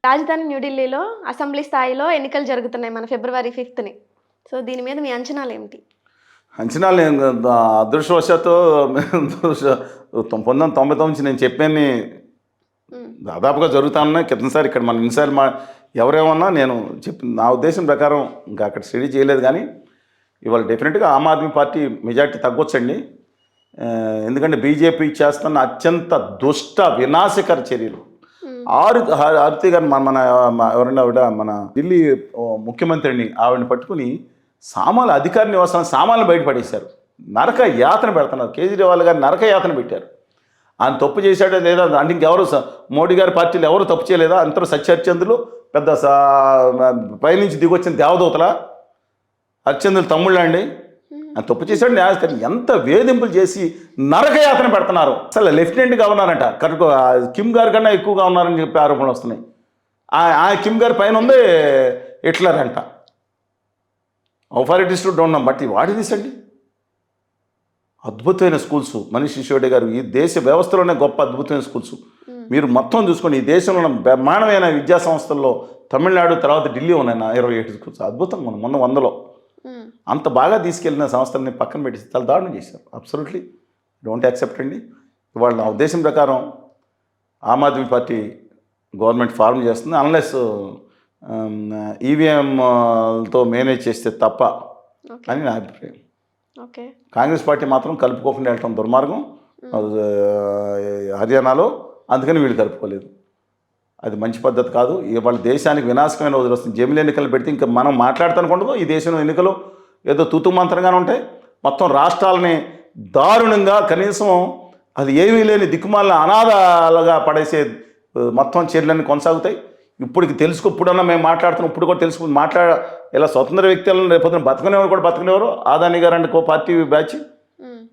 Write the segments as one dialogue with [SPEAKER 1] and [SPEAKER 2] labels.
[SPEAKER 1] రాజధాని న్యూఢిల్లీలో అసెంబ్లీ స్థాయిలో ఎన్నికలు జరుగుతున్నాయి మన ఫిబ్రవరి 5ని. సో దీని మీద మీ అంచనాలేమిటి?
[SPEAKER 2] అంచనాలు అదృష్టవశాత్తు 1999 నుంచి నేను చెప్పాను దాదాపుగా జరుగుతా ఉన్నాయి. క్రితంసారి ఇక్కడ మన ఇన్నిసార్లు ఎవరేమన్నా నేను చెప్పిన నా ఉద్దేశం ప్రకారం ఇంకా అక్కడ స్టడీ చేయలేదు, కానీ ఇవాళ డెఫినెట్గా ఆమ్ ఆద్మీ పార్టీ మెజార్టీ తగ్గొచ్చండి. ఎందుకంటే బీజేపీ చేస్తున్న అత్యంత దుష్ట వినాశకర చర్యలు. ఆరుతి గారు మన ఎవరైనా ఆవిడ మన ఢిల్లీ ముఖ్యమంత్రిని ఆవిడని పట్టుకుని అధికార నివాసాన్ని సామాన్లు బయటపడేశారు. నరక యాతన పెడుతున్నారు. కేజ్రీవాల్ గారు నరక యాతన పెట్టారు. ఆయన తప్పు చేశాడో లేదా అంటే ఇంకెవరు మోడీ గారి పార్టీలు ఎవరు తప్పు చేయలేదా? అంతలో సత్యహరిచంద్రులు పెద్ద పైనుంచి దిగొచ్చిన దేవదూతల హరిచంద్రులు తమ్ముళ్ళ అండి. ఆయన తప్పు చేశాడు న్యాయస్థానం ఎంత వేధింపులు చేసి నరకయాతన పెడుతున్నారు. అసలు లెఫ్టినెంట్ గవర్నర్ అంట కరెక్ట్ కిమ్ గారి కన్నా ఎక్కువగా ఉన్నారని చెప్పి ఆరోపణలు వస్తున్నాయి. ఆ కిమ్ గారి పైన ఉంది హిట్లర్ అంట. Authorities don't know but what is this అండి. అద్భుతమైన స్కూల్స్ మనీష్ సిసోడియా గారు ఈ దేశ వ్యవస్థలోనే గొప్ప అద్భుతమైన స్కూల్స్ మీరు మొత్తం చూసుకోండి. ఈ దేశంలో ఉన్న బ్రహ్మాండమైన విద్యా సంస్థల్లో తమిళనాడు తర్వాత ఢిల్లీ ఉన్నాయి 27 స్కూల్స్. అద్భుతంగా మొన్న 100లో అంత బాగా తీసుకెళ్లిన సంస్థలని పక్కన పెట్టి చాలా దారుణం చేశారు. అబ్సల్యూట్లీ డోంట్ యాక్సెప్ట్ అండి. ఇవాళ నా ఉద్దేశం ప్రకారం Aam Aadmi party government form చేస్తుంది అన్లెస్ ఈవీఎంతో మేనేజ్ చేస్తే తప్ప అని నా అభిప్రాయం. కాంగ్రెస్ పార్టీ మాత్రం కలుపుకోకుండా వెళ్ళటం దుర్మార్గం హర్యానాలో, అందుకని వీళ్ళు కలుపుకోలేదు. అది మంచి పద్ధతి కాదు. ఇవాళ దేశానికి వినాశకమైన రోజులు వస్తుంది. జమిలి ఎన్నికలు పెడితే ఇంకా మనం మాట్లాడుతానుకుండదు. ఈ దేశంలో ఎన్నికలు ఏదో తూతుమంత్రంగానే ఉంటాయి. మొత్తం రాష్ట్రాలని దారుణంగా కనీసం అది ఏమీ లేని దిక్కుమాలిన అనాథాలుగా పడేసే మొత్తం చర్యలన్నీ కొనసాగుతాయి. ఇప్పుడన్నా మేము మాట్లాడుతున్నాం. ఇప్పుడు కూడా ఇలా స్వతంత్ర వ్యక్తులను రేపొద్దున బతకనేవారు కూడా బతకనేవారు. ఆదాని గారు అంటే పార్టీ బ్యాచ్.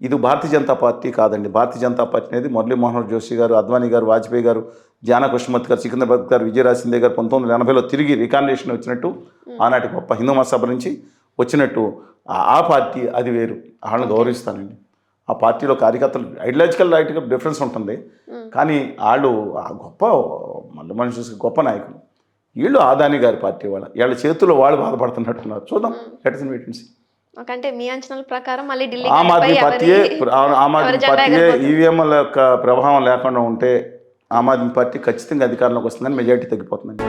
[SPEAKER 2] ఇది భారతీయ జనతా పార్టీ కాదండి. భారతీయ జనతా పార్టీ అనేది మురళీ మనోహర్ జోషి గారు, అద్వానీ గారు, వాజ్పేయి గారు, జానా కృష్ణమూర్తి గారు, సికింద్రాబాద్ గారు, విజయరాజ్ సింధే గారు 1980లో తిరిగి రికాండేషన్ వచ్చినట్టు ఆనాటి గొప్ప హిందూ మహాసభ నుంచి వచ్చినట్టు ఆ పార్టీ అది వేరు. వాళ్ళని గౌరవిస్తానండి. ఆ పార్టీలో కార్యకర్తలు ఐడియాలజికల్ రైట్గా డిఫరెన్స్ ఉంటుంది, కానీ వాళ్ళు గొప్ప మనుషులు గొప్ప నాయకులు. వీళ్ళు ఆదాని గారి పార్టీ వీళ్ళ చేతుల్లో వాళ్ళు బాధపడుతున్నట్టున్నారు. చూద్దాం.
[SPEAKER 1] అంటే మీ అంచనాల ప్రకారం మళ్ళీ ఢిల్లీ
[SPEAKER 2] ఆమ్ ఆద్మీ పార్టీయే ఈవీఎంల యొక్క ప్రభావం లేకుండా ఉంటే ఆమ్ ఆద్మీ పార్టీ ఖచ్చితంగా అధికారంలోకి వస్తుందని మెజారిటీ తగ్గిపోతుందండి.